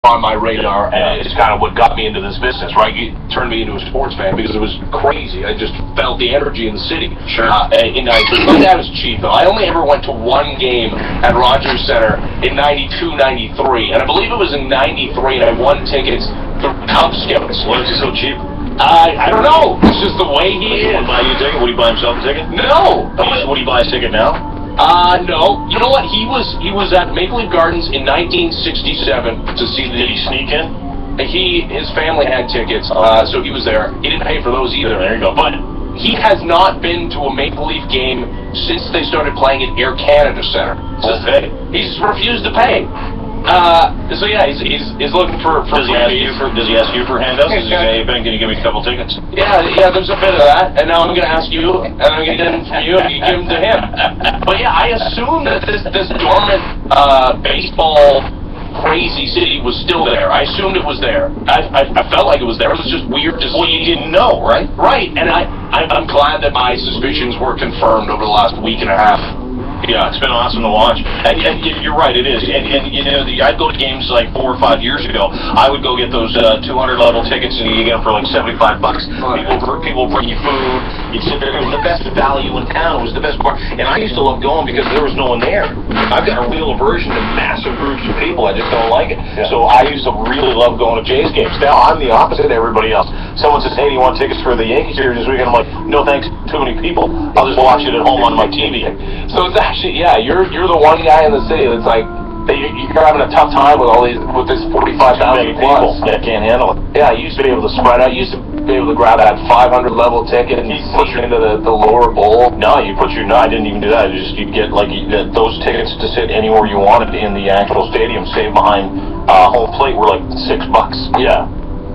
on my radar, and it's kind of what got me into this business, right? It turned me into a sports fan because it was crazy. I just felt the energy in the city. Sure. My dad was chief, though. I only ever went to one game at Rogers Center in 92, 93, and I believe it was in 93, and I won tickets for Cub Scouts. Why is he so cheap? I don't know. It's just the way he is. Would he buy you a ticket? Would he buy himself a ticket? No. Would he buy a ticket now? No. You know what? He was at Maple Leaf Gardens in 1967 to see the... Did he sneak in? His family had tickets, so he was there. He didn't pay for those either. There you go. But he has not been to a Maple Leaf game since they started playing at Air Canada Center. Okay. He's refused to pay. So yeah, he's looking for. Does he ask you for handouts? Does he say, hey Ben, can you give me a couple tickets? Yeah, there's a bit of that. And now I'm going to ask you, and I'm going to get them from you, and you give them to him. But yeah, I assume that this dormant baseball crazy city was still there. I assumed it was there. I felt like it was there. It was just weird to see. Well, you didn't know, right? Right, and I'm glad that my suspicions were confirmed over the last week and a half. Yeah, it's been awesome to watch. And you're right, it is. And you know, I'd go to games like 4 or 5 years ago. I would go get those 200 level tickets, and you get them for like $75. People bring you food. You sit there. It was the best value in town. It was the best bar. And I used to love going because there was no one there. I've got a real aversion to massive groups of people. I just don't like it. Yeah. So I used to really love going to Jays games. Now I'm the opposite of everybody else. Someone says, hey, do you want tickets for the Yankees series this weekend? I'm like, no thanks, too many people. I'll just watch it at home on my TV. So it's actually, yeah, you're the one guy in the city that's like, you're having a tough time with this 45,000 people. Yeah, can't handle it. Yeah, you used to be able to spread out. You used to be able to grab that 500 level ticket and push it into the lower bowl. No, I didn't even do that. You get like those tickets to sit anywhere you wanted in the actual stadium, save behind home plate, were like $6. Yeah.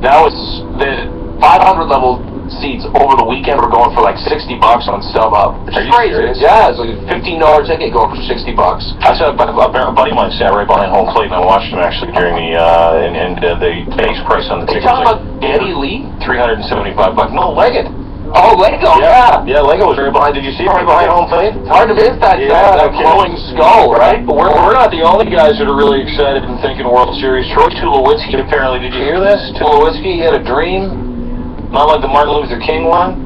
Now it's the 500 level seats over the weekend were going for like $60 on StubHub. Are you serious? Yeah, it's like a $15 ticket going for $60. I saw a buddy of mine sat right behind home plate, and I watched him actually during the base price on the tickets. Are you talking about Eddie Lee? $375. No, Leggett. Oh, Lego, yeah. Yeah, Lego was right behind. Did you see him right behind home plate? It's hard to miss that glowing skull, right? But we're not the only guys that are really excited and thinking World Series. Troy Tulowitzki, apparently, did you hear this? Tulowitzki had a dream. Not like the Martin Luther King one.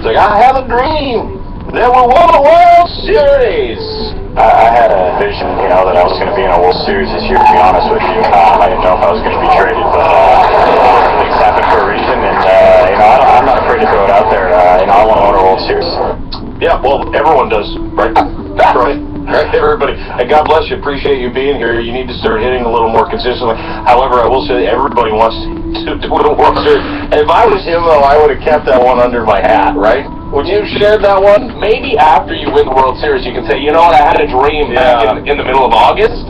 It's like, I have a dream that we won a World Series. I had a vision, that I was going to be in a World Series this year, to be honest with you. I didn't know if I was going to be traded, but things happen for a reason, and, I'm not afraid to throw it out there. I want to win a World Series. Yeah, well, everyone does, right? That's right. Right, everybody. And God bless you. Appreciate you being here. You need to start hitting a little more consistently. However, I will say everybody wants to win a World Series. And if I was him, though, I would have kept that one under my hat, right? Would you have shared that one? Maybe after you win the World Series, you can say, you know what, I had a dream back in the middle of August.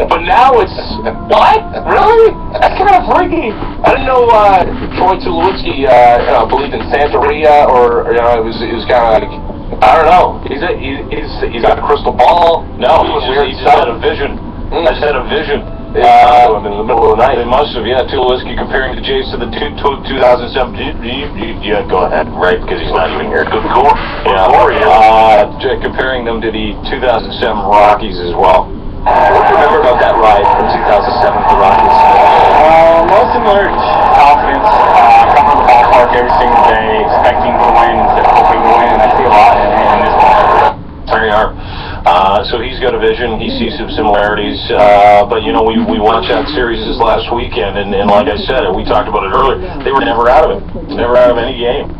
But now it's, what? Really? That's kind of freaky. I didn't know Troy Tulowitzki believed in Santeria, or it was kind of like, I don't know. He's got a crystal ball. No, he just had a vision. I just had a vision. In the middle of the night. They must have, Tulowitzki comparing the Jays to the 2007. Yeah, go ahead, right? Because he's not even here. Good core. Comparing them to the 2007 Rockies as well. What do you remember about that ride from 2007 with the Rockies? Most similar confidence, coming to the ballpark every single day, expecting to win instead of hoping to win, and I see a lot in this one. There you are. So he's got a vision. He sees some similarities. But, we watched that series this last weekend, and like I said, we talked about it earlier, they were never out of it. Never out of any game.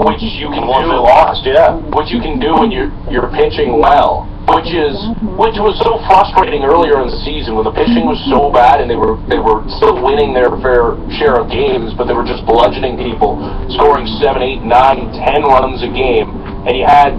Which you can Once do. they lost, What you can do when you're pitching well. Which was so frustrating earlier in the season when the pitching was so bad and they were still winning their fair share of games, but they were just bludgeoning people, scoring 7, 8, 9, 10 runs a game, and you had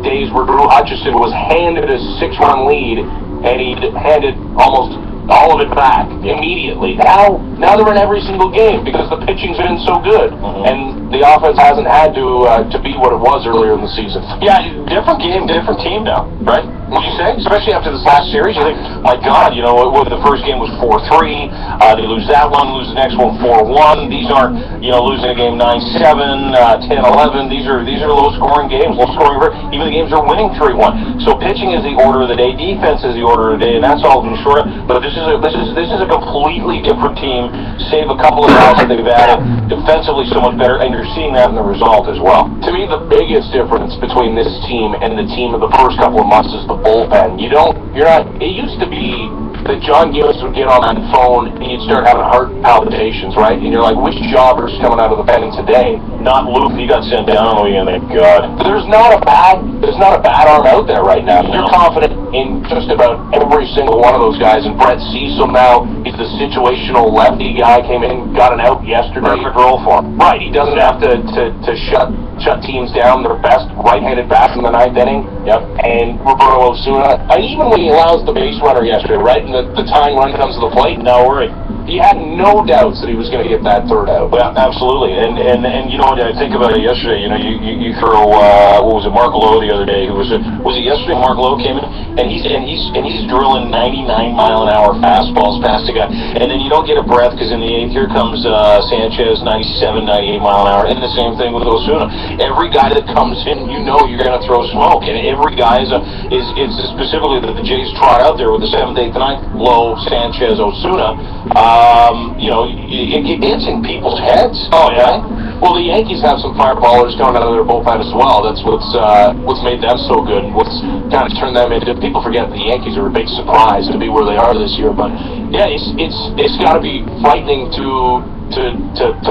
days where Drew Hutchison was handed a 6-run lead and he handed almost all of it back immediately. Now they're in every single game because the pitching's been so good, and the offense hasn't had to be what it was earlier in the season. Yeah, different game, different team now, right? What do you say? Especially after this last series, you think, my God, you know, the first game was 4-3. They lose that one, lose the next one 4-1. These aren't, you know, losing a game 9-7, 10-11. These are low-scoring games. Even the games are winning 3-1. So pitching is the order of the day. Defense is the order of the day, and that's all been short of. But this is a completely different team. Save a couple of guys that they've added. Defensively, so much better, and you're seeing that in the result as well. To me, the biggest difference between this team and the team of the first couple of months is the bullpen. It used to be that John Gillis would get on that phone and you'd start having heart palpitations, right? And you're like, which jobber's coming out of the pen today? Not Luke, he got sent down, thank God. There's not a bad arm out there right now. You're confident in just about every single one of those guys, and Brett Cecil now is the situational lefty guy, came in, got an out yesterday. Perfect role for him. Right, he doesn't have to shut teams down. Their best right-handed bat in the ninth inning. Yep. And Roberto Osuna, even when he allows the base runner yesterday, right, and the tying run comes to the plate, no worry. He had no doubts that he was going to get that third out. Yeah, absolutely. And you know what I think about it yesterday? You know, you throw what was it, Mark Lowe the other day? Was it yesterday? Mark Lowe came in and he's drilling 99-mile-an-hour fastballs past the guy, and then you don't get a breath because in the eighth here comes Sanchez, 97, 98 mile an hour, and the same thing with Osuna. Every guy that comes in, you know you're going to throw smoke, and every guy is specifically that the Jays trot out there with the 7th, 8th, 9th, Lowe, Sanchez, Osuna. You know, it's in people's heads. Oh, yeah? Well, the Yankees have some fireballers coming out of their bullpen as well. That's what's made them so good, and what's kind of turned them into. People forget the Yankees are a big surprise to be where they are this year, but yeah, it's got to be frightening to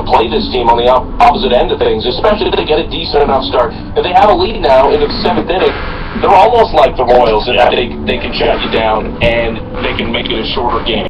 play this team on the opposite end of things, especially if they get a decent enough start. If they have a lead now into the 7th inning, they're almost like the Royals in that they can shut you down and they can make it a shorter game.